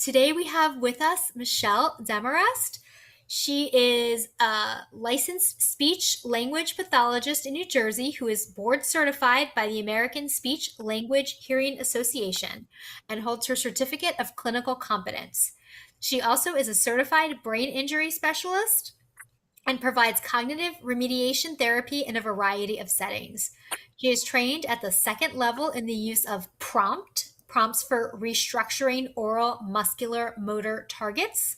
Today we have with us Michelle Demarest. She is a licensed speech language pathologist in New Jersey who is board certified by the American Speech Language Hearing Association and holds her certificate of clinical competence. She also is a certified brain injury specialist and provides cognitive remediation therapy in a variety of settings. She is trained at the second level in the use of prompts for restructuring oral muscular motor targets,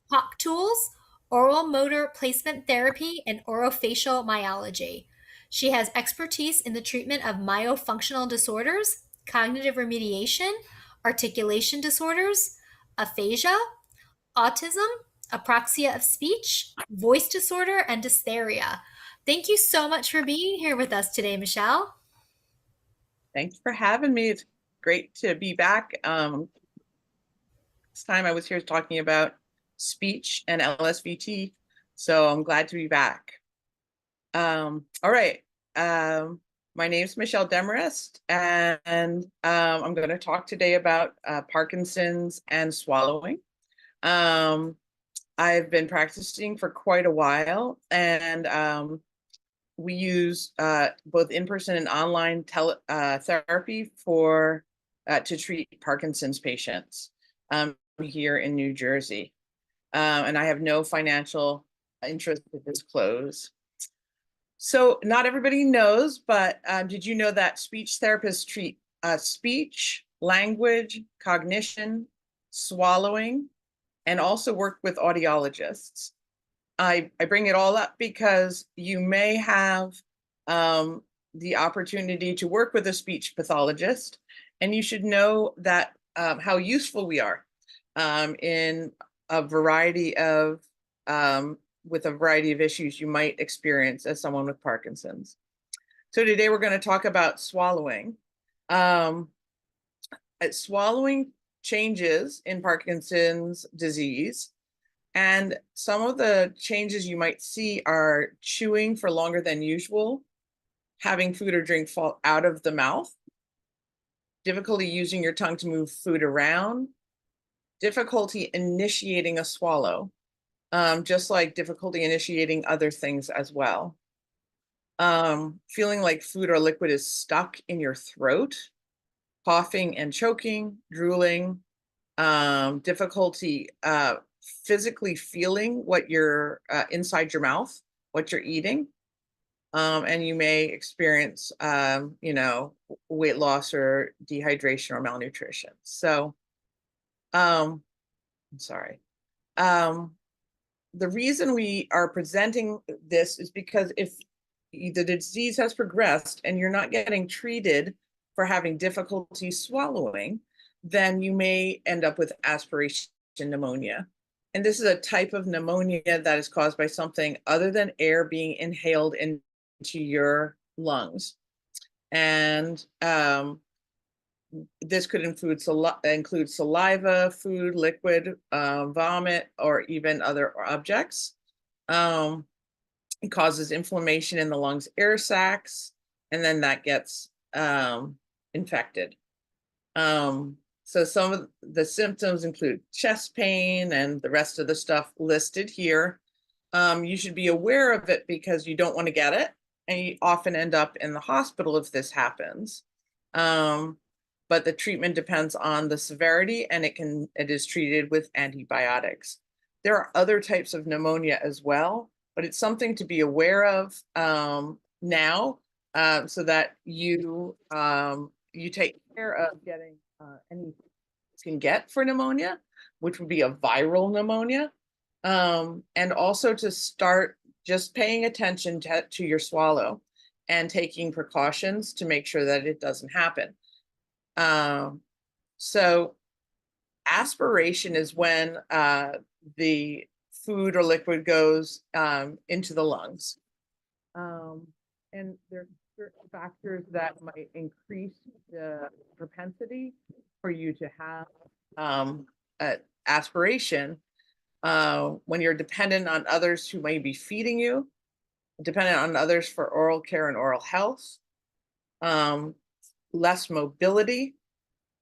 talk tools, oral motor placement therapy, and orofacial myology. She has expertise in the treatment of myofunctional disorders, cognitive remediation, articulation disorders, aphasia, autism, apraxia of speech, voice disorder, and dysphagia. Thank you so much for being here with us today, Michelle. Thanks for having me. It's great to be back. This time I was here talking about speech and LSVT, so I'm glad to be back. All right. My name is Michelle Demarest, and I'm going to talk today about Parkinson's and swallowing. I've been practicing for quite a while, and we use both in-person and online therapy to treat Parkinson's patients here in New Jersey. And I have no financial interest to disclose. So not everybody knows, but did you know that speech therapists treat speech, language, cognition, swallowing, and also work with audiologists? I bring it all up because you may have the opportunity to work with a speech pathologist, and you should know that how useful we are in a variety of with a variety of issues you might experience as someone with Parkinson's. So today we're going to talk about swallowing. Swallowing changes in Parkinson's disease. And some of the changes you might see are chewing for longer than usual, having food or drink fall out of the mouth, difficulty using your tongue to move food around, difficulty initiating a swallow, just like difficulty initiating other things as well. Feeling like food or liquid is stuck in your throat, coughing and choking, drooling, difficulty physically feeling what you're inside your mouth, what you're eating. And you may experience, weight loss or dehydration or malnutrition. So, I'm sorry. The reason we are presenting this is because if the disease has progressed and you're not getting treated for having difficulty swallowing, then you may end up with aspiration pneumonia. And this is a type of pneumonia that is caused by something other than air being inhaled into your lungs. And this could include saliva, food, liquid, vomit, or even other objects. It causes inflammation in the lungs air sacs, and then that gets infected. So some of the symptoms include chest pain and the rest of the stuff listed here. You should be aware of it because you don't want to get it, and you often end up in the hospital if this happens. But the treatment depends on the severity, and it is treated with antibiotics. There are other types of pneumonia as well, but it's something to be aware of now, so that you take care of getting any you can get for pneumonia, which would be a viral pneumonia, and also to start just paying attention to your swallow and taking precautions to make sure that it doesn't happen. So aspiration is when the food or liquid goes into the lungs. And there are certain factors that might increase the propensity for you to have aspiration when you're dependent on others who may be feeding you, dependent on others for oral care and oral health, less mobility,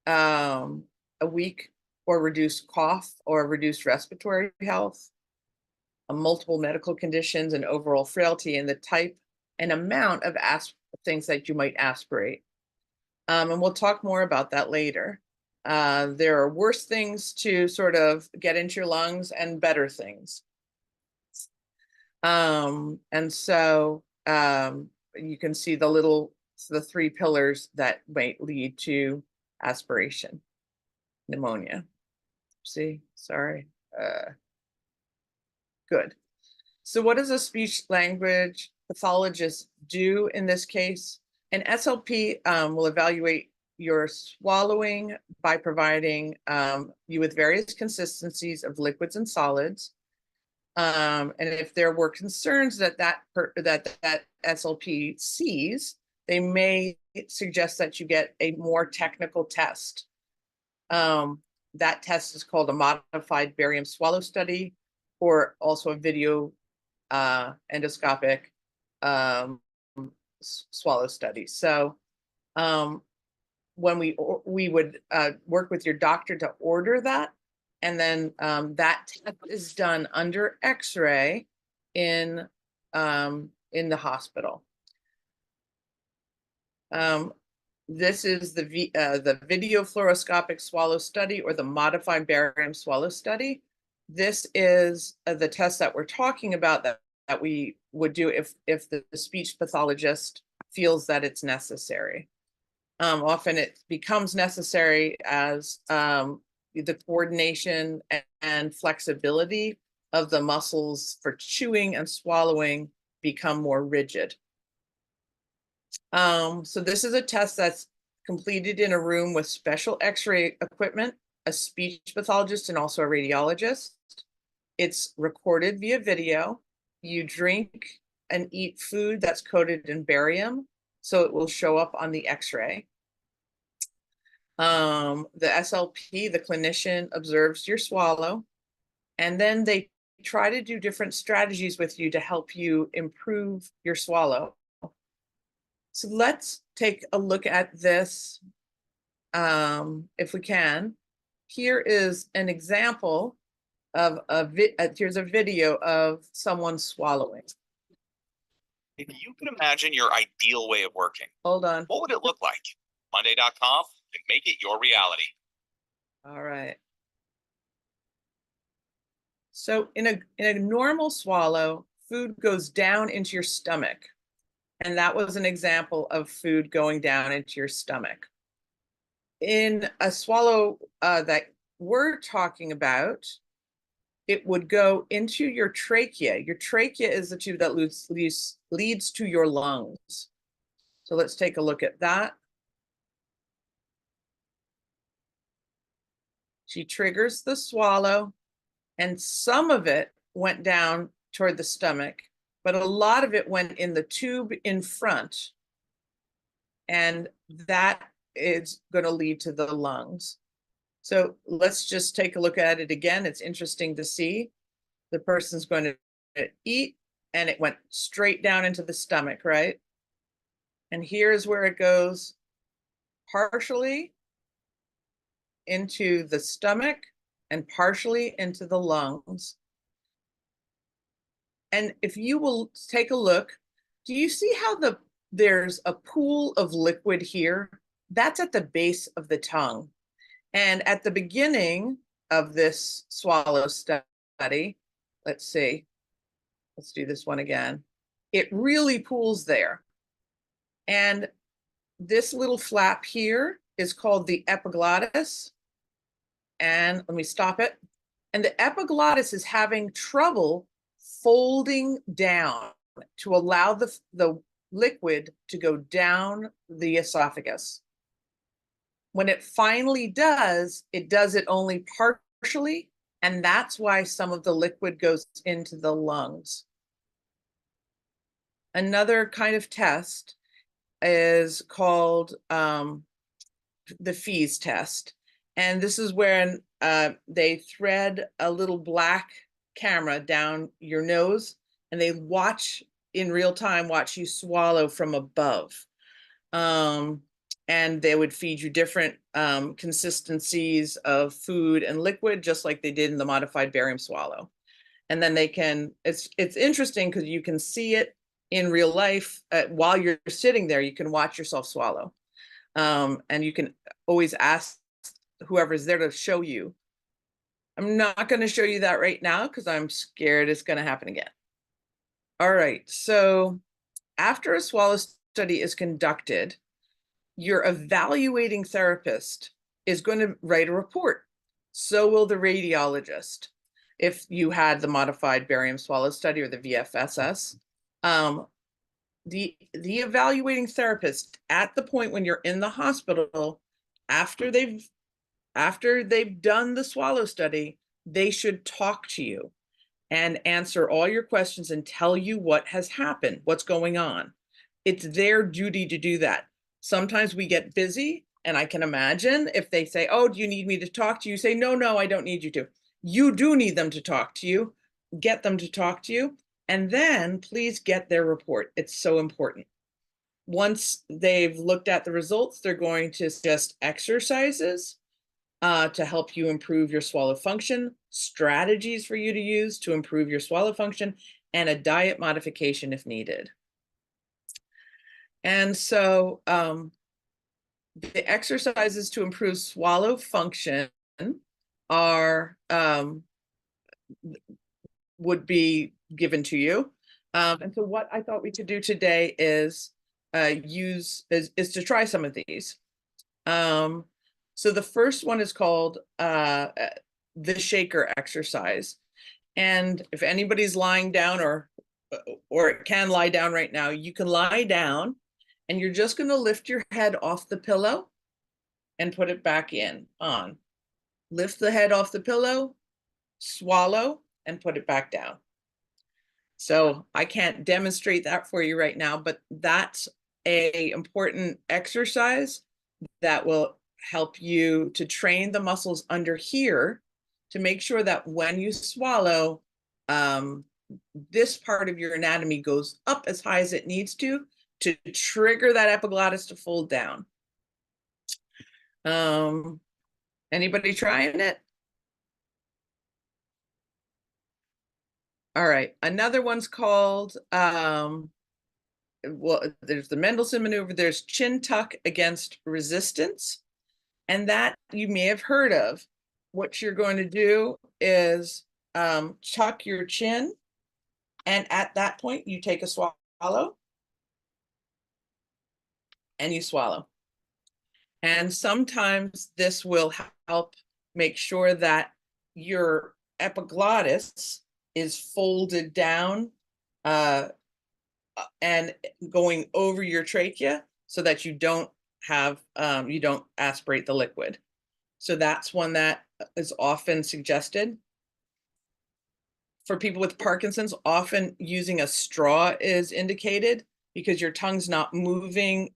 a weak or reduced cough or reduced respiratory health, multiple medical conditions and overall frailty, and the type and amount of things that you might aspirate. And we'll talk more about that later. There are worse things to sort of get into your lungs and better things. And so you can see the three pillars that might lead to aspiration, pneumonia. See, sorry. Good. So what does a speech language pathologist do in this case? An SLP will evaluate your swallowing by providing you with various consistencies of liquids and solids. And if there were concerns that SLP sees, they may suggest that you get a more technical test. That test is called a modified barium swallow study, or also a video endoscopic swallow study. So when we would work with your doctor to order that, and then that test is done under X-ray in the hospital. This is the video fluoroscopic swallow study, or the modified barium swallow study. This is the test that we're talking about that we would do if the speech pathologist feels that it's necessary. Often it becomes necessary as the coordination and flexibility of the muscles for chewing and swallowing become more rigid. So this is a test that's completed in a room with special X-ray equipment, a speech pathologist, and also a radiologist. It's recorded via video. You drink and eat food that's coated in barium, so it will show up on the X-ray. The SLP, the clinician, observes your swallow, and then they try to do different strategies with you to help you improve your swallow. So let's take a look at this if we can. Here is an example of here's a video of someone swallowing. If you could imagine your ideal way of working, Hold on. what would it look like? Monday.com can make it your reality. All right. So in a normal swallow, food goes down into your stomach. And that was an example of food going down into your stomach. In a swallow that we're talking about, it would go into your trachea. Your trachea is the tube that leads to your lungs. So let's take a look at that. She triggers the swallow, and some of it went down toward the stomach, but a lot of it went in the tube in front, and that is going to lead to the lungs. So let's just take a look at it again. It's interesting to see. The person's going to eat, and it went straight down into the stomach, right? And here's where it goes partially into the stomach and partially into the lungs. And if you will take a look, do you see how there's a pool of liquid here? That's at the base of the tongue. And at the beginning of this swallow study, let's see, let's do this one again. It really pools there. And this little flap here is called the epiglottis. And let me stop it. And the epiglottis is having trouble folding down to allow the liquid to go down the esophagus. When it finally does, it does it only partially, and that's why some of the liquid goes into the lungs. Another kind of test is called the Fees test. And this is when they thread a little black camera down your nose, and they watch in real time, watch you swallow from above. And and they would feed you different consistencies of food and liquid, just like they did in the modified barium swallow. And then they can, it's interesting because you can see it in real life while you're sitting there. You can watch yourself swallow, and you can always ask whoever's there to show you. I'm not going to show you that right now because I'm scared it's going to happen again. All right, so after a swallow study is conducted, your evaluating therapist is going to write a report. So will the radiologist. If you had the modified barium swallow study or the VFSS, the evaluating therapist at the point when you're in the hospital, after they've done the swallow study, they should talk to you and answer all your questions and tell you what has happened, what's going on. It's their duty to do that. Sometimes we get busy, and I can imagine if they say, oh, do you need me to talk to you? Say, no, I don't need you to. You do need them to talk to you. Get them to talk to you, and then please get their report. It's so important. Once they've looked at the results, they're going to suggest exercises to help you improve your swallow function, strategies for you to use to improve your swallow function, and a diet modification if needed. And so the exercises to improve swallow function are would be given to you. And so what I thought we could do today is to try some of these. So the first one is called the shaker exercise. And if anybody's lying down or it can lie down right now, you can lie down and you're just going to lift your head off the pillow and put it back on. Lift the head off the pillow, swallow, and put it back down. So I can't demonstrate that for you right now, but that's an important exercise that will help you to train the muscles under here to make sure that when you swallow, this part of your anatomy goes up as high as it needs to trigger that epiglottis to fold down. Anybody trying it? All right, another one's called, well, there's the Mendelssohn maneuver, there's chin tuck against resistance. And that you may have heard of. What you're going to do is tuck your chin. And at that point, you take a swallow. And you swallow. And sometimes this will help make sure that your epiglottis is folded down and going over your trachea so that you don't aspirate the liquid. So that's one that is often suggested. For people with Parkinson's, often using a straw is indicated because your tongue's not moving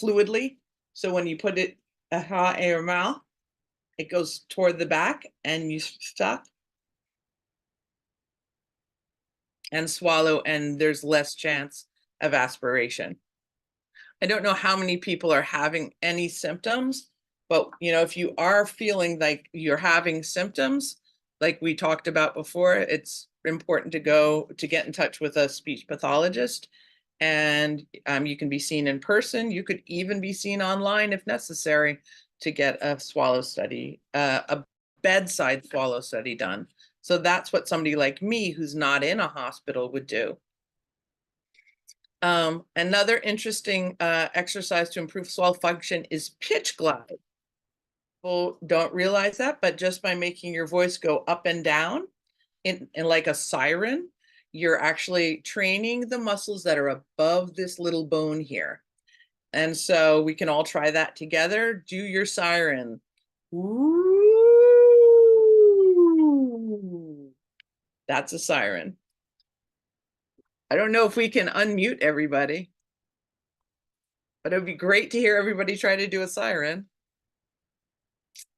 fluidly. So when you put it in your mouth, it goes toward the back and you stop and swallow, and there's less chance of aspiration. I don't know how many people are having any symptoms, but if you are feeling like you're having symptoms, like we talked about before, it's important to get in touch with a speech pathologist. And you can be seen in person. You could even be seen online if necessary to get a swallow study, a bedside swallow study done. So that's what somebody like me who's not in a hospital would do. Another interesting exercise to improve swallow function is pitch glide. People don't realize that, but just by making your voice go up and down in like a siren, you're actually training the muscles that are above this little bone here. And so we can all try that together. Do your siren. Ooh. That's a siren. I don't know if we can unmute everybody, but it would be great to hear everybody try to do a siren.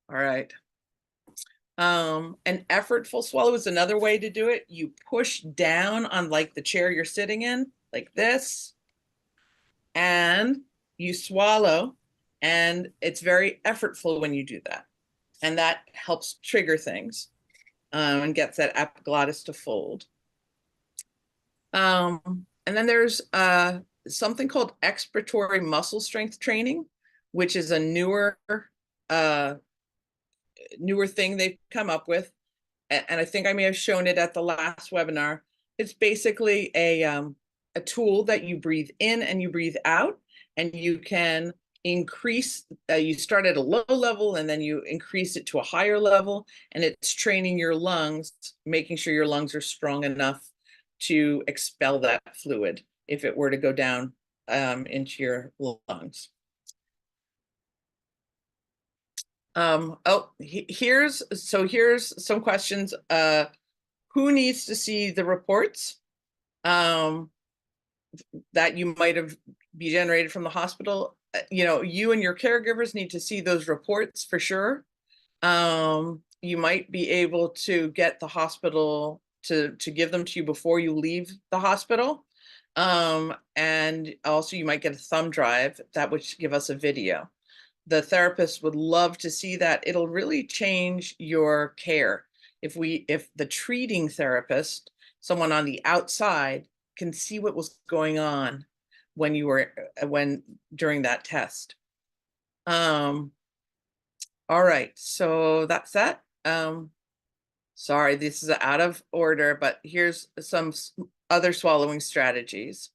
All right. An effortful swallow is another way to do it. You push down on like the chair you're sitting in, like this, and you swallow, and it's very effortful when you do that. And that helps trigger things and gets that epiglottis to fold. And then there's something called expiratory muscle strength training, which is a newer thing they've come up with. And I think I may have shown it at the last webinar. It's basically a tool that you breathe in and you breathe out, and you can increase, you start at a low level and then you increase it to a higher level, and it's training your lungs, making sure your lungs are strong enough to expel that fluid if it were to go down into your lungs. Here's some questions. Who needs to see the reports that you might have be generated from the hospital? You and your caregivers need to see those reports for sure. You might be able to get the hospital to give them to you before you leave the hospital. And also you might get a thumb drive that would give us a video. The therapist would love to see that. It'll really change your care. If the treating therapist, someone on the outside, can see what was going on during that test. All right, so that's that. Sorry, this is out of order, but here's some other swallowing strategies.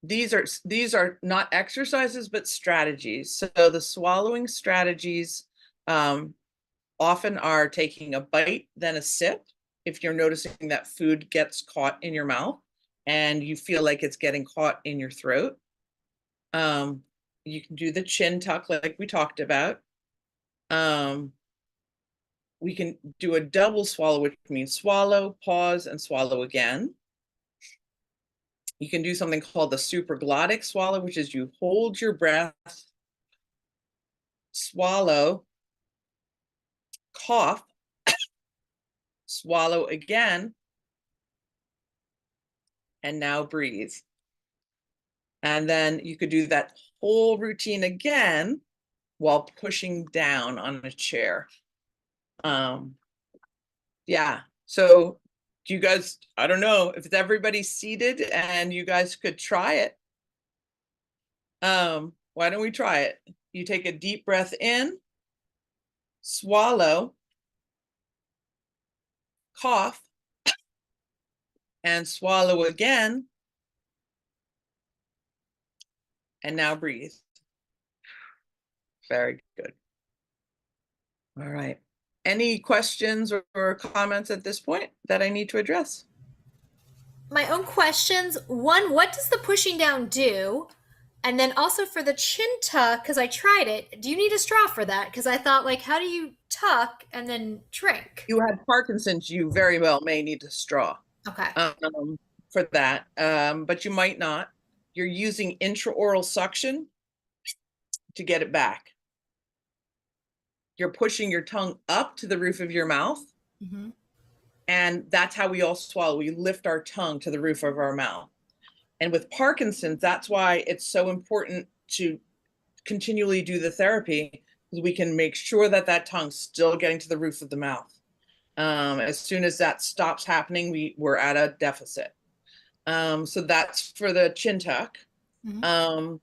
These are not exercises, but strategies. So the swallowing strategies often are taking a bite, then a sip. If you're noticing that food gets caught in your mouth and you feel like it's getting caught in your throat. You can do the chin tuck like we talked about. We can do a double swallow, which means swallow, pause, and swallow again. You can do something called the supraglottic swallow, which is you hold your breath, swallow, cough, swallow again, and now breathe. And then you could do that whole routine again while pushing down on a chair. Yeah, so do you guys, I don't know if everybody's seated and you guys could try it. Why don't we try it? You take a deep breath in, swallow, cough, and swallow again, and now breathe. Very good. All right. Any questions or comments at this point that I need to address? My own questions. One, what does the pushing down do? And then also for the chin tuck, because I tried it, do you need a straw for that? Because I thought, like, how do you tuck and then drink? You had Parkinson's, you very well may need a straw Okay. for that, but you might not. You're using intraoral suction to get it back. You're pushing your tongue up to the roof of your mouth. Mm-hmm. And that's how we all swallow. We lift our tongue to the roof of our mouth. And with Parkinson's, that's why it's so important to continually do the therapy, because we can make sure that that tongue's still getting to the roof of the mouth. As soon as that stops happening, we're at a deficit. So that's for the chin tuck. Mm-hmm.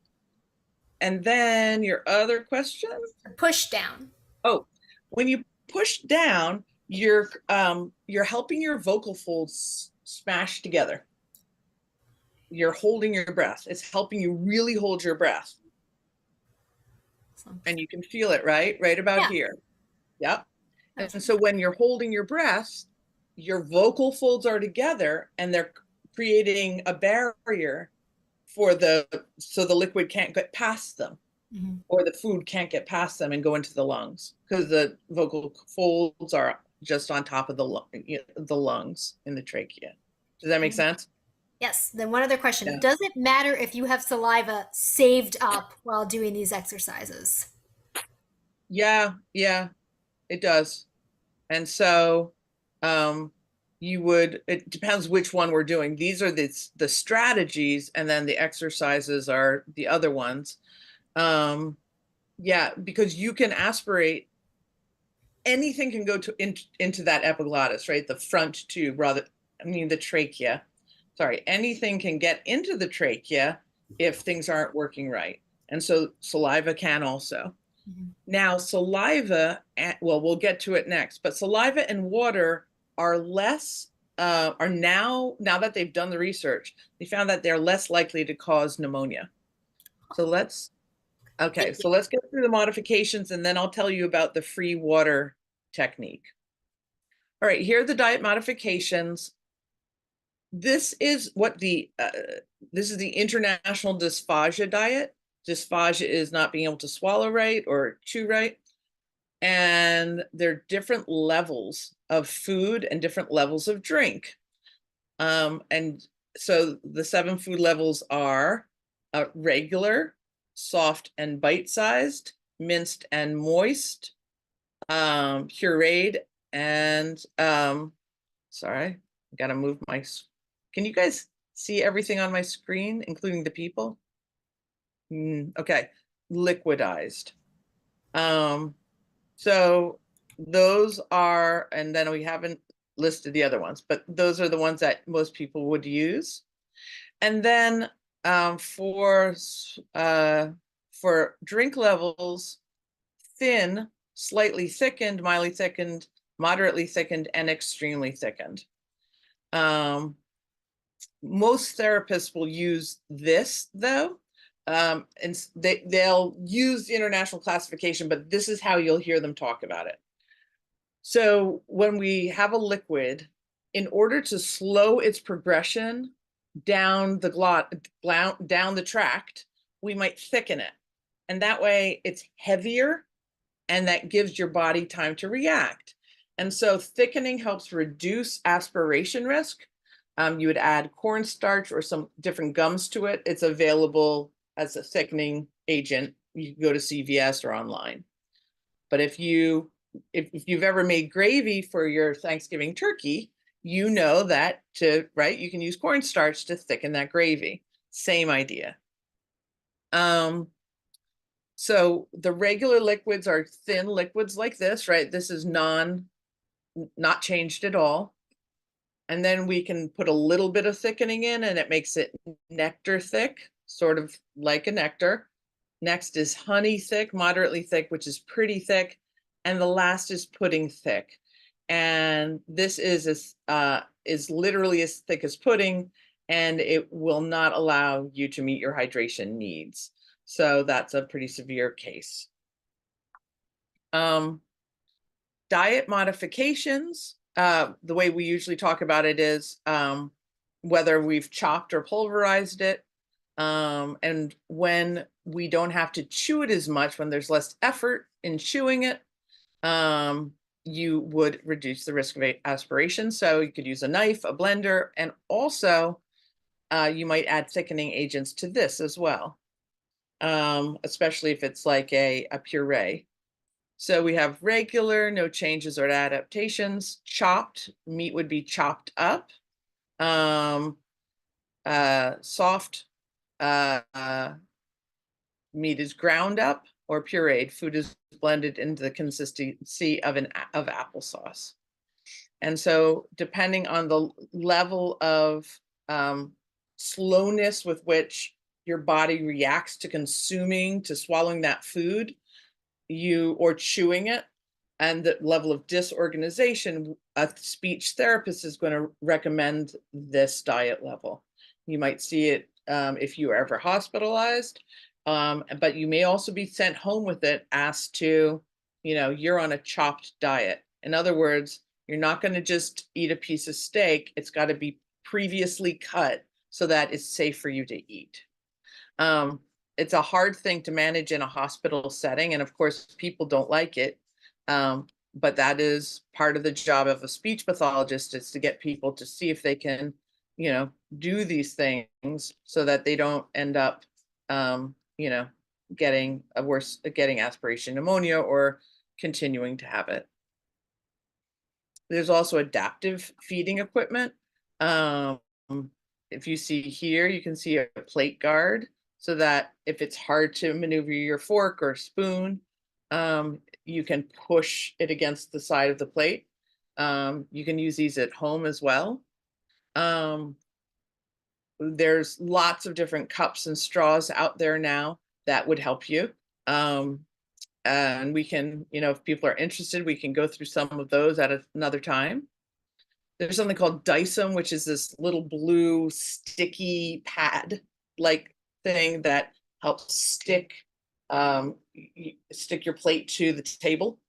And then your other question? Push down. Oh, when you push down, you're helping your vocal folds smash together. You're holding your breath. It's helping you really hold your breath. And you can feel it, right? Right about here. Yep. And so when you're holding your breath, your vocal folds are together and they're creating a barrier so the liquid can't get past them. Mm-hmm. Or the food can't get past them and go into the lungs, because the vocal folds are just on top of the lungs in the trachea. Does that make sense? Yes. Then one other question. Yeah. Does it matter if you have saliva saved up while doing these exercises? Yeah, it does. And so it depends which one we're doing. These are the strategies, and then the exercises are the other ones. Yeah, because you can aspirate, anything can go into that epiglottis, right? The front tube, the trachea. Sorry, anything can get into the trachea if things aren't working right. And so saliva can also. Now, saliva, well, we'll get to it next, but saliva and water are now that they've done the research, they found that they're less likely to cause pneumonia. So let's get through the modifications, and then I'll tell you about the free water technique. All right, here are the diet modifications. This is this is the International Dysphagia Diet. Dysphagia is not being able to swallow right or chew right. And there are different levels of food and different levels of drink. And so the 7 food levels are regular, soft and bite-sized, minced and moist, pureed, and sorry, I gotta move my, can you guys see everything on my screen, including the people? Okay, liquidized. So those are, and then we haven't listed the other ones, but those are the ones that most people would use. And then for drink levels, thin, slightly thickened, mildly thickened, moderately thickened, and extremely thickened. Most therapists will use this, though, and they'll use the international classification, but this is how you'll hear them talk about it. So when we have a liquid, in order to slow its progression down the tract, we might thicken it. And that way it's heavier, and that gives your body time to react. And so thickening helps reduce aspiration risk. You would add cornstarch or some different gums to it. It's available as a thickening agent. You can go to CVS or online. But if you've ever made gravy for your Thanksgiving turkey, you know that you can use cornstarch to thicken that gravy. Same idea. So the regular liquids are thin liquids like this, right? This is not changed at all. And then we can put a little bit of thickening in, and it makes it nectar thick, sort of like a nectar. Next is honey thick, moderately thick, which is pretty thick. And the last is pudding thick. And this is literally as thick as pudding, and it will not allow you to meet your hydration needs. So that's a pretty severe case. Diet modifications, the way we usually talk about it is whether we've chopped or pulverized it. And when we don't have to chew it as much, when there's less effort in chewing it, you would reduce the risk of aspiration. So you could use a knife, a blender, and also you might add thickening agents to this as well, especially if it's like a puree. So we have regular, no changes or adaptations. Chopped, meat would be chopped up. Soft, meat is ground up or pureed. Food is blended into the consistency of applesauce. And so depending on the level of slowness with which your body reacts to swallowing that food, or chewing it, and the level of disorganization, a speech therapist is going to recommend this diet level. You might see it if you are ever hospitalized, but you may also be sent home with it, asked to, you're on a chopped diet. In other words, you're not going to just eat a piece of steak. It's got to be previously cut so that it's safe for you to eat. It's a hard thing to manage in a hospital setting, and of course, people don't like it. But that is part of the job of a speech pathologist, is to get people to see if they can, do these things so that they don't end up, getting aspiration pneumonia or continuing to have it. There's also adaptive feeding equipment. If you see here, you can see a plate guard so that if it's hard to maneuver your fork or spoon, you can push it against the side of the plate. You can use these at home as well. There's lots of different cups and straws out there now that would help you. And we can, if people are interested, we can go through some of those at another time. There's something called Dyson, which is this little blue sticky pad like thing that helps stick your plate to the table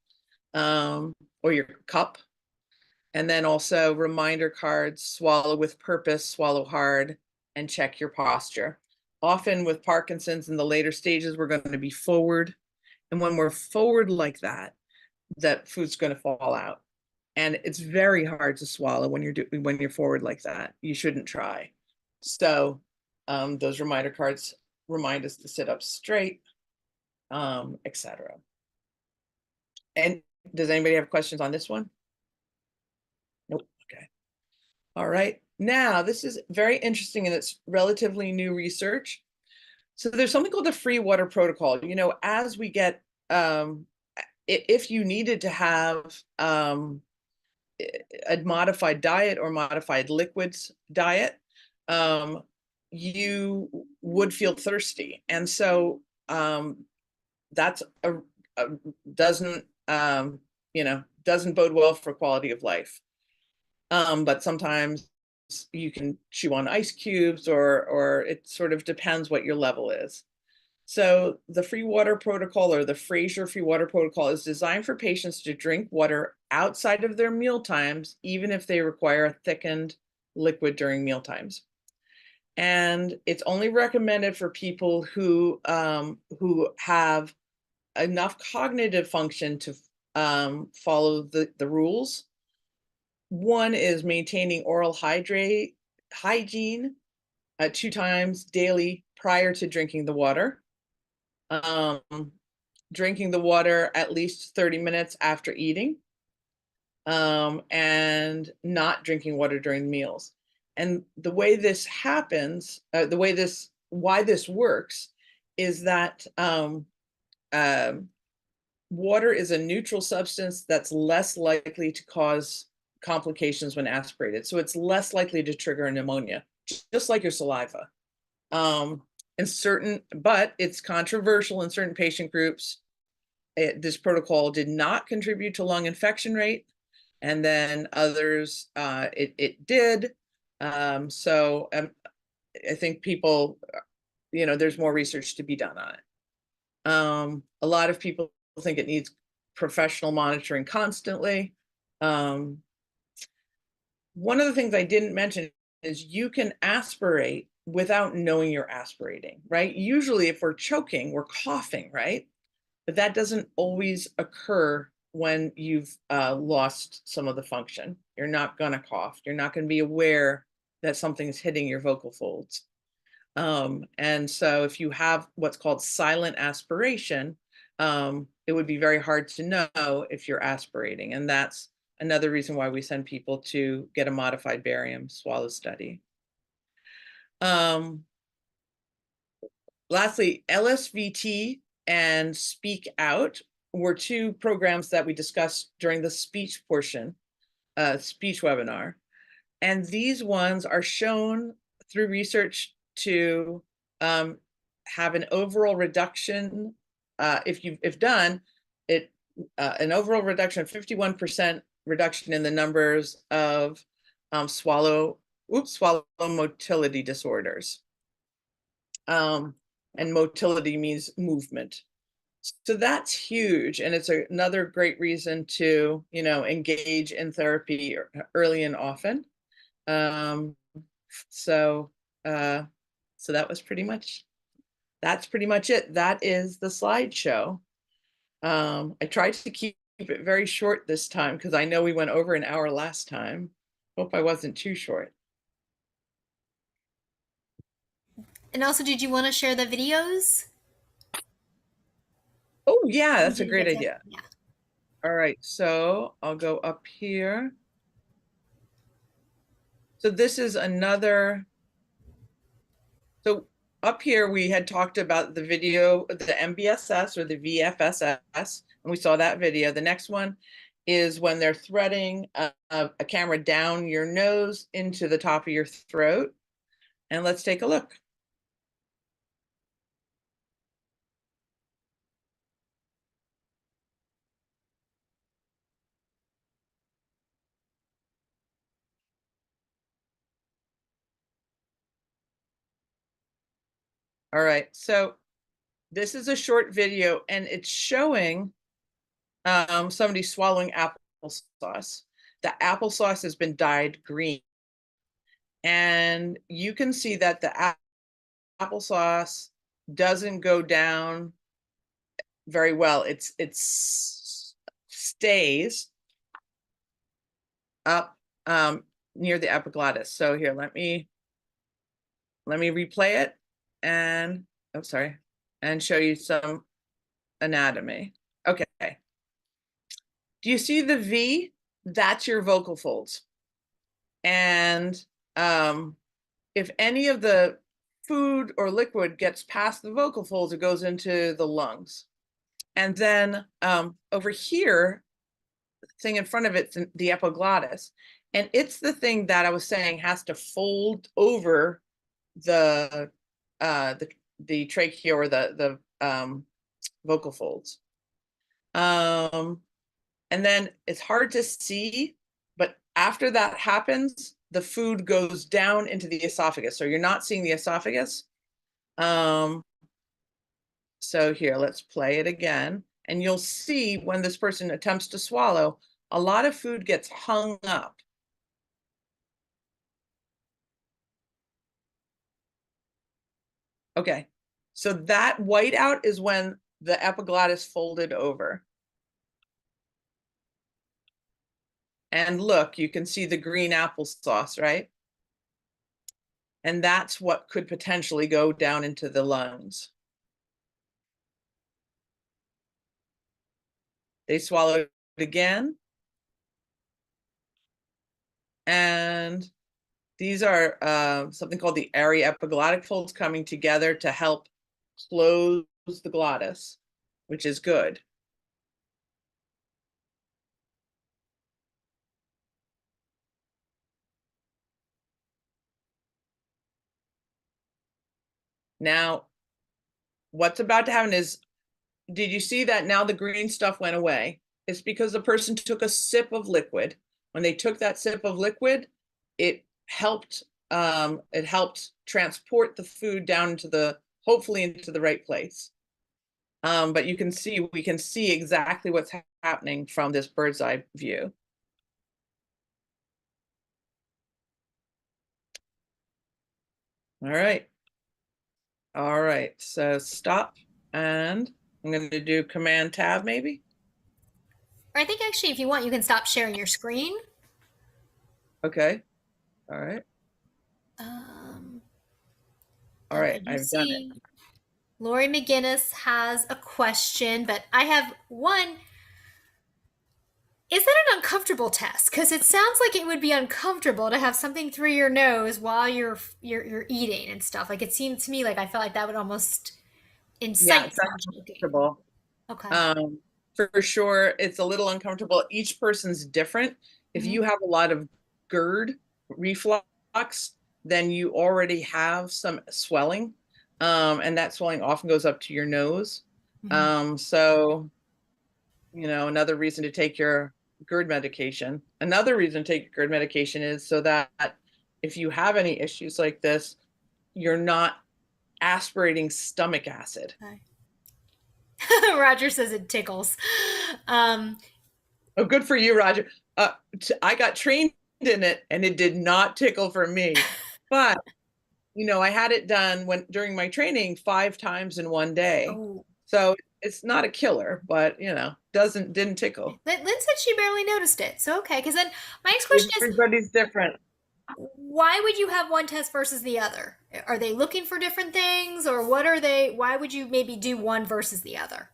or your cup. And then also reminder cards: swallow with purpose, swallow hard, and check your posture. Often with Parkinson's in the later stages, we're going to be forward. And when we're forward like that, that food's going to fall out. And it's very hard to swallow when you're forward like that. You shouldn't try. So those reminder cards remind us to sit up straight, etc. And does anybody have questions on this one? Nope. Okay. All right. Now, this is very interesting, and it's relatively new research. So there's something called the free water protocol. As we get, if you needed to have a modified diet or modified liquids diet, you would feel thirsty. And so that's doesn't bode well for quality of life. But sometimes you can chew on ice cubes, or it sort of depends what your level is. So the free water protocol, or the Fraser free water protocol, is designed for patients to drink water outside of their meal times, even if they require a thickened liquid during meal times. And it's only recommended for people who have enough cognitive function to follow the rules. One is maintaining oral hygiene 2 times daily prior to drinking the water. Drinking the water at least 30 minutes after eating, and not drinking water during meals. And the way this happens, why this works, is that water is a neutral substance that's less likely to cause complications when aspirated. So it's less likely to trigger a pneumonia, just like your saliva. But it's controversial in certain patient groups. This protocol did not contribute to lung infection rate, and then others it did. So I think people, there's more research to be done on it. A lot of people think it needs professional monitoring constantly. One of the things I didn't mention is you can aspirate without knowing you're aspirating, right? Usually if we're choking, we're coughing, right? But that doesn't always occur when you've lost some of the function. You're not going to cough. You're not going to be aware that something's hitting your vocal folds. And so if you have what's called silent aspiration, it would be very hard to know if you're aspirating. And that's another reason why we send people to get a modified barium swallow study. Lastly, LSVT and Speak Out were 2 programs that we discussed during the speech portion, speech webinar. And these ones are shown through research to have an overall reduction, if done, an overall reduction of 51% reduction in the numbers of swallow motility disorders. And motility means movement. So that's huge. And it's another great reason to, engage in therapy early and often. So that's pretty much it. That is the slideshow. I tried to keep it very short this time because I know we went over an hour last time. Hope I wasn't too short. And also, did you want to share the videos? Oh yeah, that's a great Yeah. idea. All right, so I'll go up here. So this is another, so up here we had talked about the video, the MBSS or the VFSS, and we saw that video. The next one is when they're threading a camera down your nose into the top of your throat. And let's take a look. All right, so this is a short video and it's showing somebody swallowing applesauce. The applesauce has been dyed green. And you can see that the applesauce doesn't go down very well. It stays up near the epiglottis. So here, let me replay it and, oh, sorry, and show you some anatomy. Okay. Do you see the V? That's your vocal folds. And if any of the food or liquid gets past the vocal folds, it goes into the lungs. And then over here, the thing in front of it's the epiglottis. And it's the thing that I was saying has to fold over the trachea or the vocal folds. And then it's hard to see, but after that happens, the food goes down into the esophagus. So you're not seeing the esophagus. So here, let's play it again. And you'll see when this person attempts to swallow, a lot of food gets hung up. Okay, so that whiteout is when the epiglottis folded over. And look, you can see the green applesauce, right? And that's what could potentially go down into the lungs. They swallowed again. And these are something called the aryepiglottic folds coming together to help close the glottis, which is good. Now, what's about to happen is, did you see that now the green stuff went away? It's because the person took a sip of liquid. When they took that sip of liquid, it helped transport the food down into hopefully into the right place. But we can see exactly what's happening from this bird's eye view. All right. All right, so stop, and I'm going to do Command Tab maybe. Or I think actually, if you want, you can stop sharing your screen. Okay. All right. All right, I've done it. Lori McGinnis has a question, but I have one. Is that an uncomfortable test? Because it sounds like it would be uncomfortable to have something through your nose while you're eating and stuff. Like it seemed to me like I felt like that would almost incite it's uncomfortable. Okay. For sure, it's a little uncomfortable. Each person's different. If you have a lot of GERD reflux, then you already have some swelling, and that swelling often goes up to your nose. So, another reason to take your GERD medication. Another reason to take your GERD medication is so that if you have any issues like this, you're not aspirating stomach acid. Okay. Roger says it tickles. Oh, good for you, Roger. I got trained in it and it did not tickle for me. But, I had it done during my training 5 times in one day. Oh. So it's not a killer, but didn't tickle. Lynn said she barely noticed it. So okay, because then my next question is everybody's different. Why would you have one test versus the other? Are they looking for different things, or what are they? Why would you maybe do one versus the other?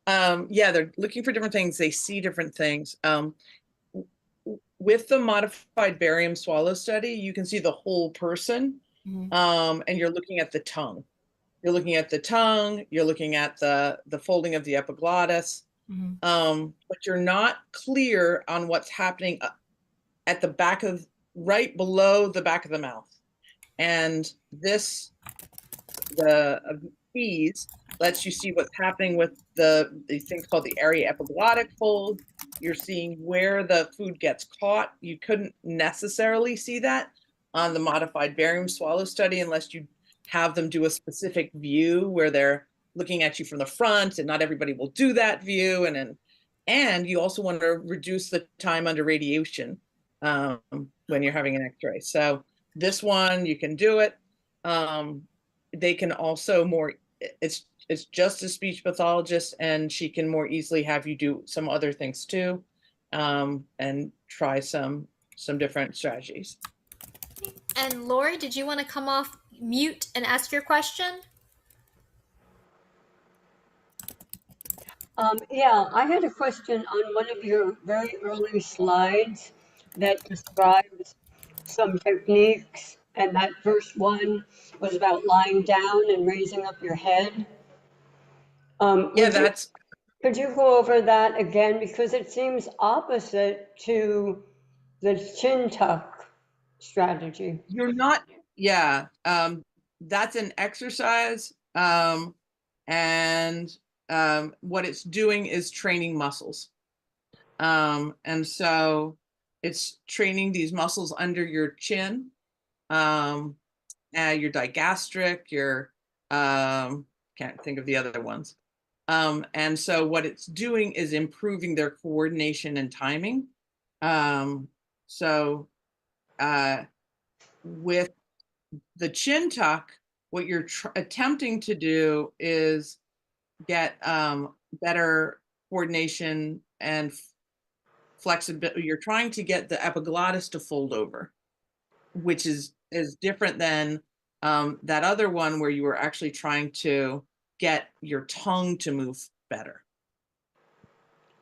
Yeah, they're looking for different things. They see different things. with the modified barium swallow study, you can see the whole person, and you're looking at the tongue. You're looking at the tongue, you're looking at the folding of the epiglottis, but you're not clear on what's happening at the back of, right below the back of the mouth. And this, these lets you see what's happening with these things called the area epiglottic fold. You're seeing where the food gets caught. You couldn't necessarily see that on the modified barium swallow study unless you have them do a specific view where they're looking at you from the front, and not everybody will do that view. And you also want to reduce the time under radiation when you're having an X-ray. So this one, you can do it. They can also it's just a speech pathologist, and she can more easily have you do some other things too, and try some different strategies. And Lori, did you want to come off mute and ask your question? Yeah, I had a question on one of your very early slides that describes some techniques, and that first one was about lying down and raising up your head. Yeah, Could you go over that again? Because it seems opposite to the chin tuck strategy. you're not, yeah, that's an exercise, and what it's doing is training muscles. And so it's training these muscles under your chin, your digastric, your can't think of the other ones. And so what it's doing is improving their coordination and timing. So with the chin tuck, what you're attempting to do is get better coordination and flexibility. You're trying to get the epiglottis to fold over, which is different than that other one where you were actually trying to get your tongue to move better.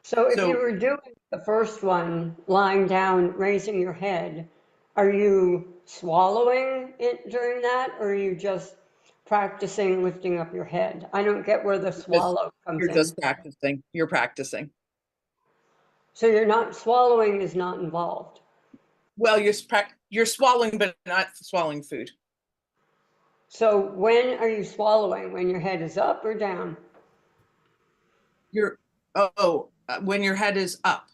So if you were doing the first one, lying down, raising your head, are you swallowing it during that, or are you just practicing lifting up your head? I don't get where the swallow comes You're in. just practicing. You're practicing. So you're not swallowing is not involved. Well, you're swallowing, but not swallowing food. So when are you swallowing? When your head is up or down? When your head is up.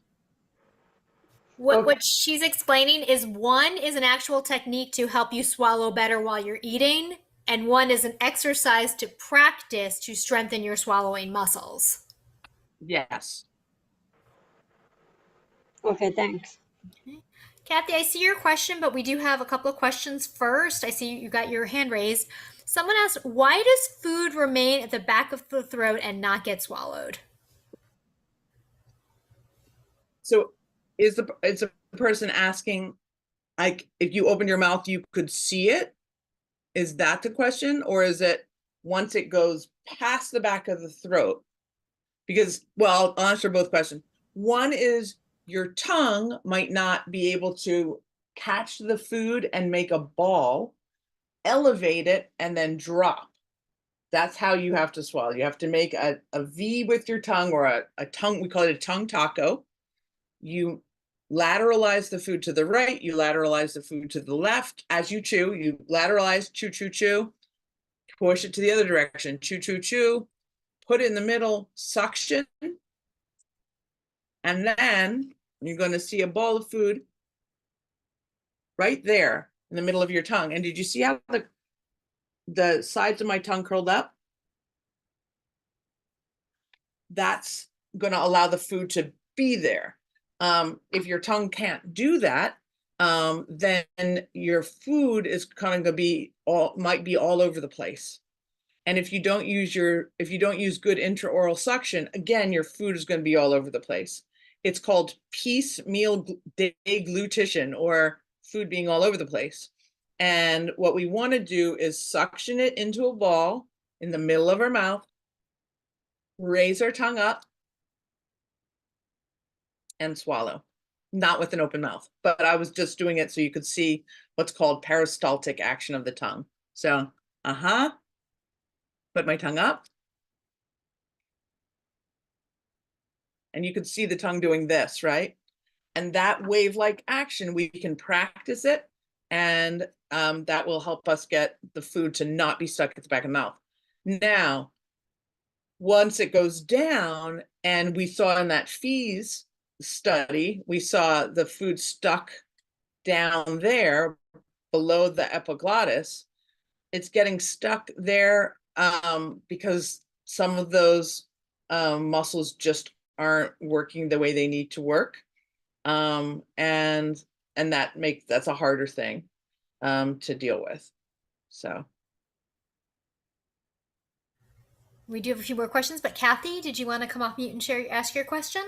What she's explaining is one is an actual technique to help you swallow better while you're eating, and one is an exercise to practice to strengthen your swallowing muscles. Yes. Okay, thanks. Okay. Kathy, I see your question, but we do have a couple of questions first. I see you got your hand raised. Someone asked, why does food remain at the back of the throat and not get swallowed? So is the person asking, like, if you open your mouth, you could see it? Is that the question? Or is it once it goes past the back of the throat? Because, well, I'll answer both questions. One is your tongue might not be able to catch the food and make a ball, elevate it, and then drop. That's how you have to swallow. You have to make a V with your tongue, or a tongue, we call it a tongue taco. You lateralize the food to the right, you lateralize the food to the left. As you chew, you lateralize, chew, chew, chew, push it to the other direction, chew, chew, chew, put it in the middle, suction, and then you're going to see a ball of food right there in the middle of your tongue. And did you see how the sides of my tongue curled up? That's going to allow the food to be there. If your tongue can't do that, then your food is kind of going to be might be all over the place. And if you don't use good intraoral suction, again, your food is going to be all over the place. It's called piecemeal deglutition, or food being all over the place. And what we want to do is suction it into a ball in the middle of our mouth, raise our tongue up, and swallow. not with an open mouth, but I was just doing it so you could see what's called peristaltic action of the tongue. So, put my tongue up. And you could see the tongue doing this, right? And that wave-like action, we can practice it, and that will help us get the food to not be stuck at the back of the mouth. Now, once it goes down, and we saw in that fees study, we saw the food stuck down there below the epiglottis, it's getting stuck there because some of those muscles just aren't working the way they need to work. And that's a harder thing to deal with. So We do have a few more questions, but Kathy, did you want to come off mute and ask your question?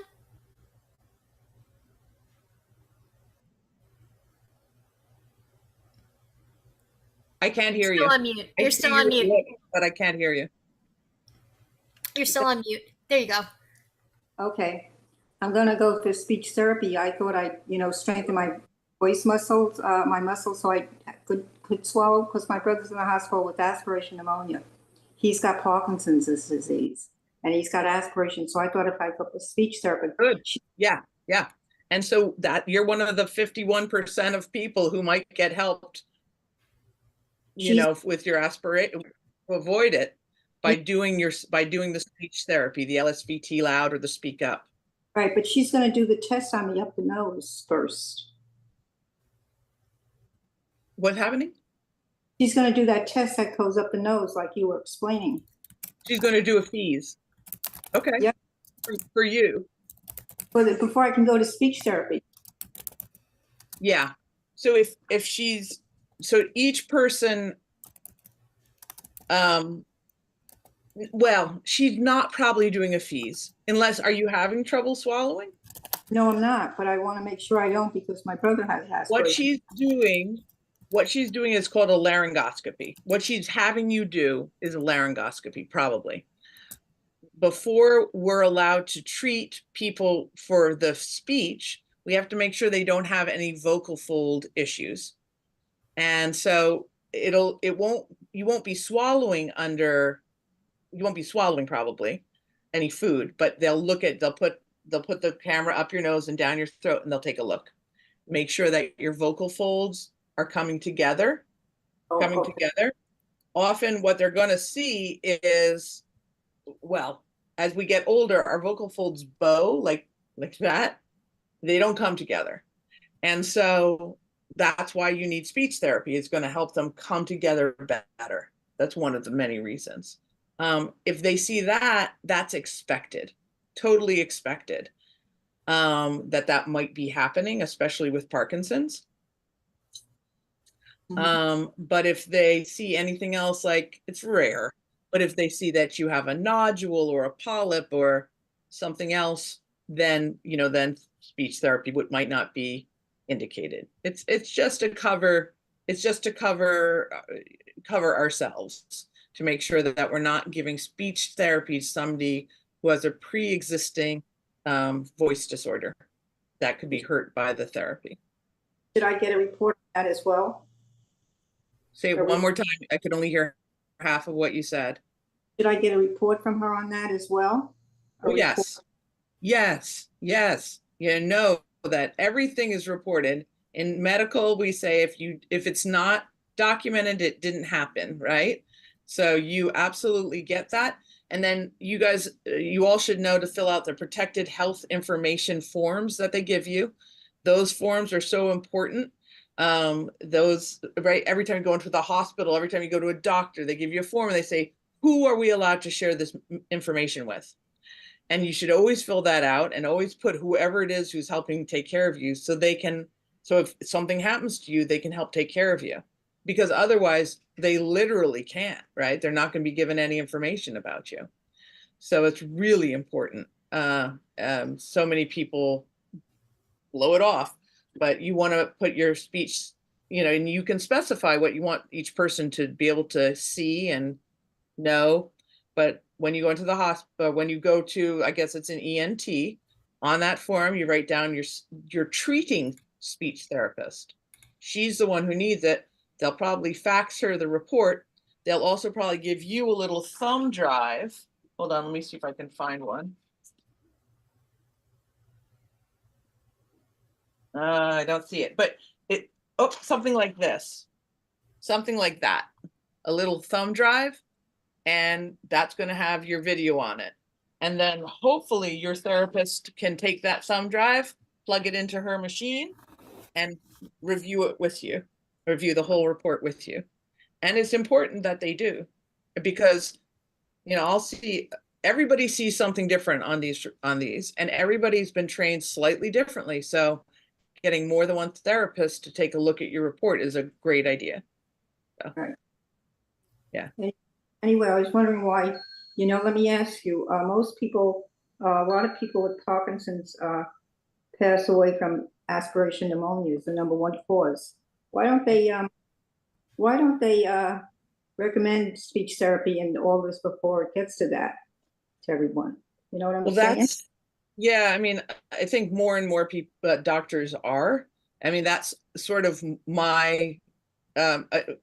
I can't hear Still you. on mute. You're still on mute. But I can't hear you. You're still on mute. There you go. Okay, I'm gonna go for speech therapy. I thought I'd, strengthen my voice muscles, so I could swallow, because my brother's in the hospital with aspiration pneumonia. He's got Parkinson's disease, and he's got aspiration. So I thought if I go for speech therapy. Good. Yeah. And so that you're one of the 51% of people who might get helped, with your aspiration, to avoid it by doing the speech therapy, the LSVT loud or the speak up. Right, but she's going to do the test on me up the nose first. What's happening? She's going to do that test that goes up the nose, like you were explaining. She's going to do a fees. Okay. Yep. For you. Before I can go to speech therapy. Yeah. So if she's, so each person, well, she's not probably doing a fees unless, are you having trouble swallowing? No, I'm not, but I want to make sure I don't, because my brother has aspiration. What she's doing is called a laryngoscopy. What she's having you do is a laryngoscopy, probably. Before we're allowed to treat people for the speech, we have to make sure they don't have any vocal fold issues. And so you won't be swallowing probably any food, but they'll put the camera up your nose and down your throat, and they'll take a look. Make sure that your vocal folds are coming together. Often what they're going to see is, well, as we get older, our vocal folds bow like that. They don't come together. And so that's why you need speech therapy. It's going to help them come together better. That's one of the many reasons. If they see that, that's expected, totally expected, that might be happening, especially with Parkinson's. But if they see anything else, like, it's rare, but if they see that you have a nodule or a polyp or something else, then, then speech therapy might not be indicated. It's just to cover ourselves, to make sure that we're not giving speech therapy to somebody who has a pre-existing voice disorder that could be hurt by the therapy. Should I get a report on that as well? Say it one more time. I could only hear half of what you said. Should I get a report from her on that as well? Oh, yes. You know that everything is reported. In medical, we say if it's not documented, it didn't happen, right? So you absolutely get that. And then you all should know to fill out the protected health information forms that they give you. Those forms are so important. Right, every time you go into the hospital, every time you go to a doctor, they give you a form and they say, who are we allowed to share this information with? And you should always fill that out and always put whoever it is who's helping take care of you, so if something happens to you, they can help take care of you, because otherwise they literally can't, right? They're not going to be given any information about you. So it's really important. So many people blow it off, but you want to put your speech, and you can specify what you want each person to be able to see and know. But when you go into the hospital, when you go to, I guess it's an ENT, On that form, you write down your treating speech therapist. She's the one who needs it. They'll probably fax her the report. They'll also probably give you a little thumb drive. Hold on, let me see if I can find one. I don't see it, but something like this, something like that, a little thumb drive, and that's going to have your video on it. And then hopefully your therapist can take that thumb drive, plug it into her machine, and review it with you, review the whole report with you. And it's important that they do, because, you know, everybody sees something different on these, and everybody's been trained slightly differently. So getting more than one therapist to take a look at your report is a great idea. So, Right. Yeah. Anyway, I was wondering why, let me ask you, most people, a lot of people with Parkinson's pass away from aspiration pneumonia is the #1 cause. Why don't they recommend speech therapy and all this before it gets to that, to everyone? You know what I'm saying? Yeah, I mean, I think more and more people, doctors are. I mean, that's sort of my,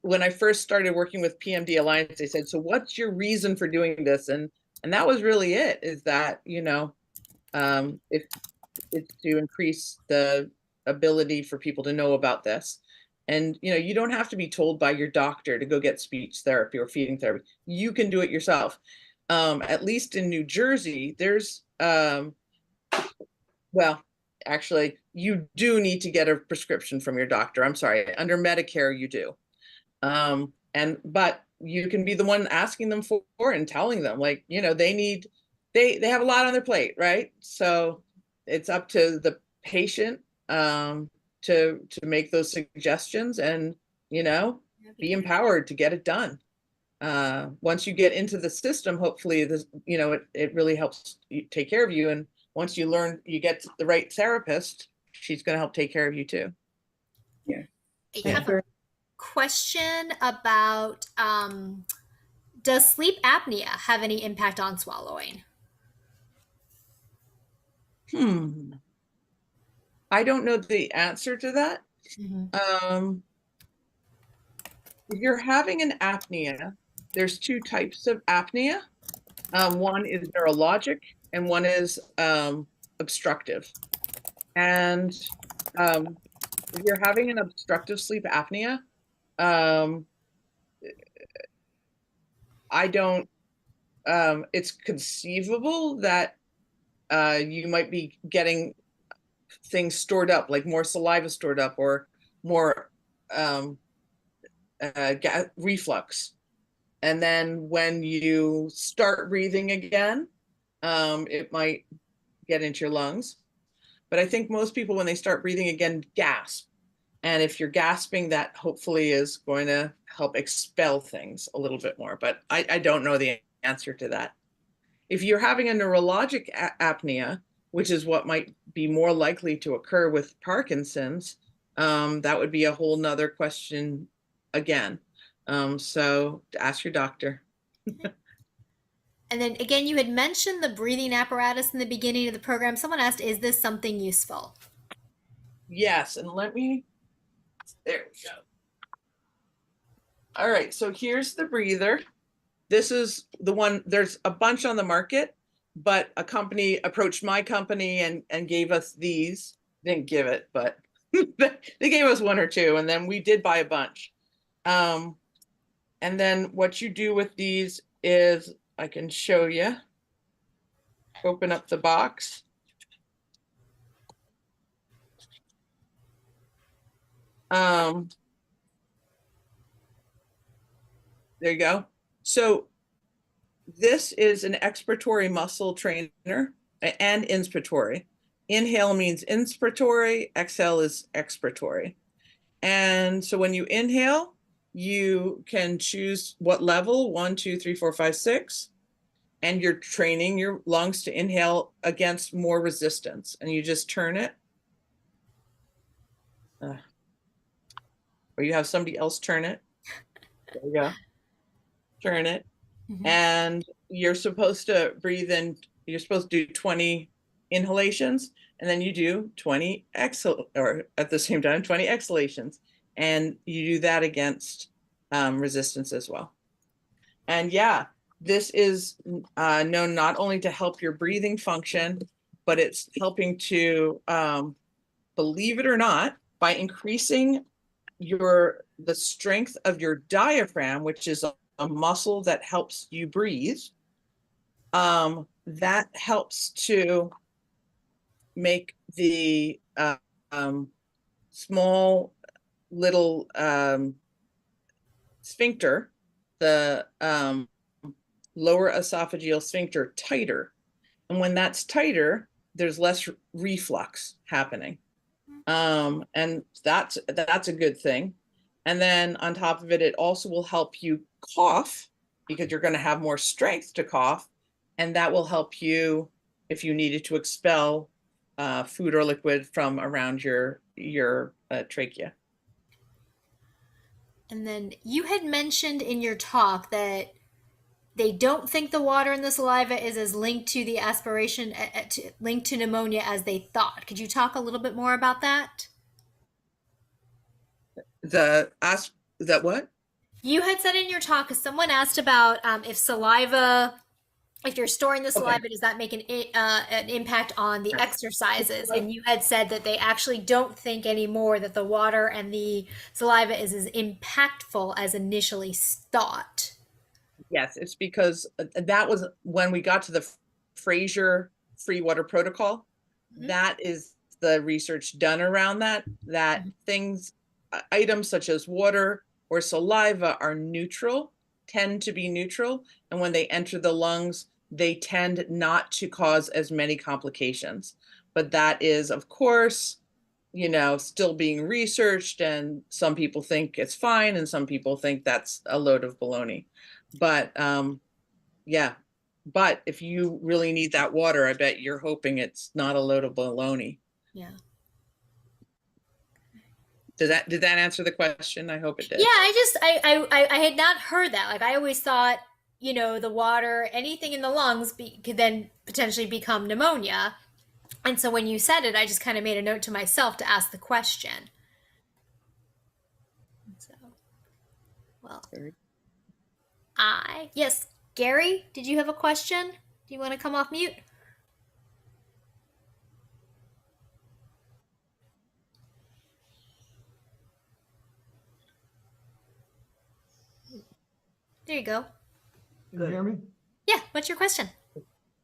when I first started working with PMD Alliance, they said, so what's your reason for doing this? And that was really it, is that, if it's to increase the ability for people to know about this. And, you don't have to be told by your doctor to go get speech therapy or feeding therapy. You can do it yourself. At least in New Jersey, there's, well, actually, you do need to get a prescription from your doctor. I'm sorry, under Medicare, you do. But you can be the one asking them for and telling them, like, they have a lot on their plate, right? So it's up to the patient to make those suggestions and, be empowered to get it done. Once you get into the system, hopefully this, it really helps you take care of you. And once you learn, you get the right therapist, she's going to help take care of you too. Yeah. I have a question about, does sleep apnea have any impact on swallowing? I don't know the answer to that. If you're having an apnea, there's two types of apnea. One is neurologic and one is obstructive. And if you're having an obstructive sleep apnea, it's conceivable that you might be getting things stored up, like more saliva stored up or more reflux. And then when you start breathing again, it might get into your lungs. But I think most people, when they start breathing again, gasp. And if you're gasping, that hopefully is going to help expel things a little bit more. But I don't know the answer to that. If you're having a neurologic apnea, which is what might be more likely to occur with Parkinson's, that would be a whole nother question again. So ask your doctor. And then again, you had mentioned the breathing apparatus in the beginning of the program. Someone asked, is this something useful? Yes, and there we go. All right, so here's the breather. This is the one, there's a bunch on the market, but a company approached my company and gave us these. Didn't give it, but they gave us one or two, and then we did buy a bunch. And then what you do with these is, I can show you. Open up the box. There you go. So this is an expiratory muscle trainer and inspiratory. Inhale means inspiratory, exhale is expiratory. And so when you inhale, you can choose what level, 1, 2, 3, 4, 5, 6. And you're training your lungs to inhale against more resistance. And you just turn it. Or you have somebody else turn it. There you go. Turn it. And you're supposed to breathe in, you're supposed to do 20 inhalations, and then you do 20 or at the same time 20 exhalations, and you do that against resistance as well. And yeah, this is known not only to help your breathing function, but it's helping to, believe it or not, by increasing the strength of your diaphragm, which is a muscle that helps you breathe. That helps to make the small little sphincter, the lower esophageal sphincter, tighter. And when that's tighter, there's less reflux happening. And that's a good thing. And then on top of it, it also will help you cough, because you're going to have more strength to cough. And that will help you if you needed to expel food or liquid from around your trachea. And then you had mentioned in your talk that they don't think the water in the saliva is as linked to the aspiration, linked to pneumonia as they thought. Could you talk a little bit more about that? That what? You had said in your talk, because someone asked about if saliva, if you're storing the saliva, does that make an impact on the exercises? And you had said that they actually don't think anymore that the water and the saliva is as impactful as initially thought. Yes, it's because that was when we got to the Fraser free water protocol. Mm-hmm. That is the research done around that mm-hmm. things, items such as water or saliva are neutral, tend to be neutral. And when they enter the lungs, they tend not to cause as many complications. But that is, of course, still being researched. And some people think it's fine. And some people think that's a load of baloney. But yeah, but if you really need that water, I bet you're hoping it's not a load of baloney. Yeah. Did that answer the question? I hope it did. Yeah, I had not heard that. Like, I always thought, the water, anything in the lungs could then potentially become pneumonia. And so when you said it, I just kind of made a note to myself to ask the question. So, well, yes, Gary, did you have a question? Do you want to come off mute? There you go. Can you hear me? Yeah, what's your question?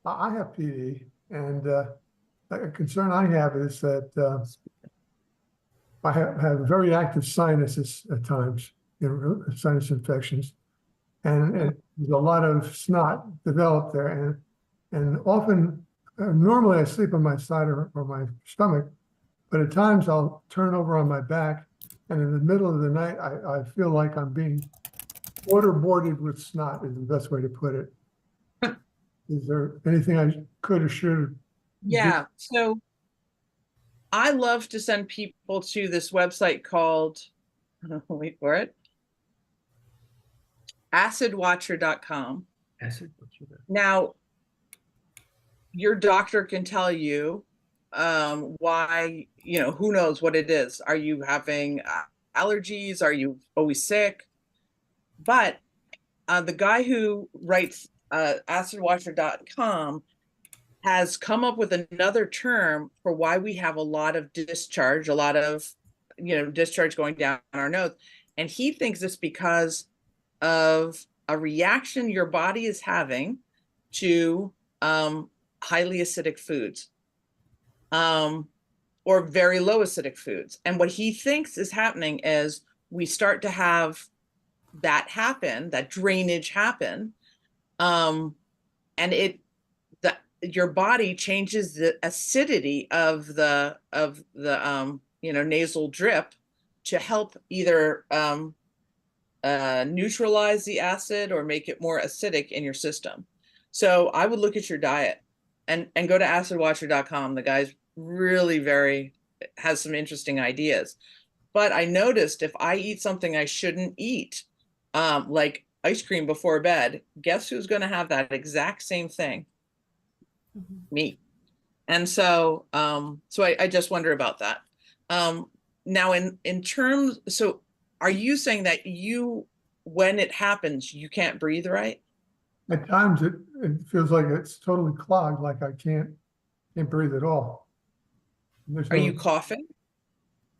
I have PD, and a concern I have is that I have very active sinuses at times, sinus infections, and there's a lot of snot developed there, and often, normally I sleep on my side or my stomach, but at times I'll turn over on my back, and in the middle of the night, I feel like I'm being waterboarded with snot is the best way to put it. Is there anything I could or should? Yeah, so I love to send people to this website called, wait for it, acidwatcher.com. Now, your doctor can tell you why, who knows what it is. Are you having allergies? Are you always sick? But the guy who writes acidwatcher.com has come up with another term for why we have a lot of discharge, discharge going down our nose. And he thinks it's because of a reaction your body is having to highly acidic foods or very low acidic foods. And what he thinks is happening is we start to have that happen, that drainage happen, and your body changes the acidity of the nasal drip to help either neutralize the acid or make it more acidic in your system. So I would look at your diet and go to acidwatcher.com. The guy's really has some interesting ideas. But I noticed if I eat something I shouldn't eat, like ice cream before bed, guess who's going to have that exact same thing? Mm-hmm. Me. And so, I just wonder about that. Now in terms, so are you saying that when it happens, you can't breathe right? At times it feels like it's totally clogged, like I can't breathe at all. There's Are no, you coughing?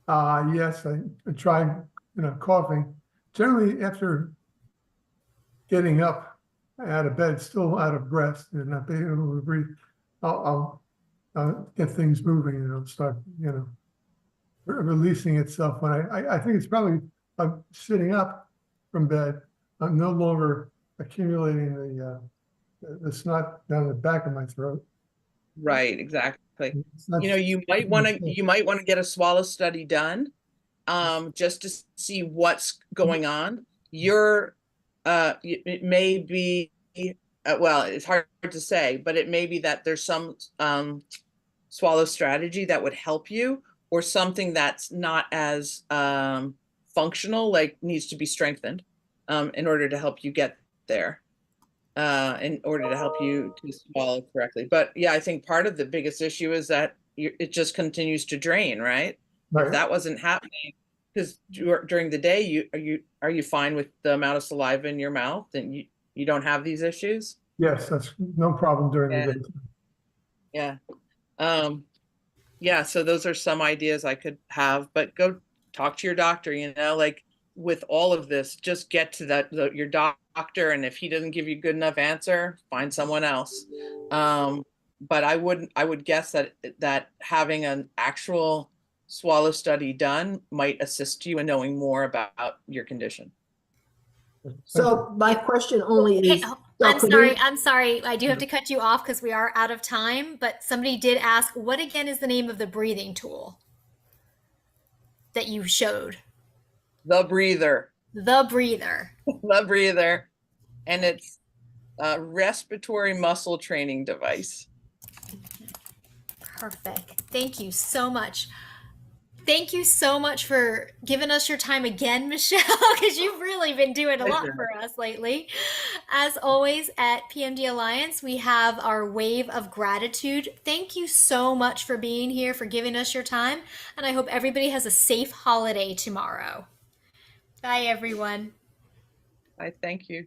yes, I try, coughing. Generally after getting up out of bed, still out of breath and not being able to breathe, I'll get things moving and it'll start, releasing itself. When I think it's probably, I'm sitting up from bed, I'm no longer accumulating the snot down the back of my throat. Right, exactly. It's not- You might want to get a swallow study done, just to see what's going on. It may be, well, it's hard to say, but it may be that there's some swallow strategy that would help you, or something that's not as functional, like needs to be strengthened in order to help you get there, in order to help you to swallow correctly. But yeah, I think part of the biggest issue is that it just continues to drain, right? Right. If that wasn't happening, because during the day, are you fine with the amount of saliva in your mouth, and you don't have these issues? Yes, that's no problem during the day. Yeah. Yeah, so those are some ideas I could have, but go talk to your doctor, like with all of this, just get to your doctor, and if he doesn't give you a good enough answer, find someone else. But I would guess that having an actual swallow study done might assist you in knowing more about your condition. So my question only Hey, is. I'm sorry. I do have to cut you off because we are out of time, but somebody did ask, what again is the name of the breathing tool that you showed? The breather. The breather. The breather. And it's a respiratory muscle training device. Perfect. Thank you so much. Thank you so much for giving us your time again, Michelle, because you've really been doing a lot for us lately. As always, at PMD Alliance, we have our wave of gratitude. Thank you so much for being here, for giving us your time, and I hope everybody has a safe holiday tomorrow. Bye, everyone. I thank you.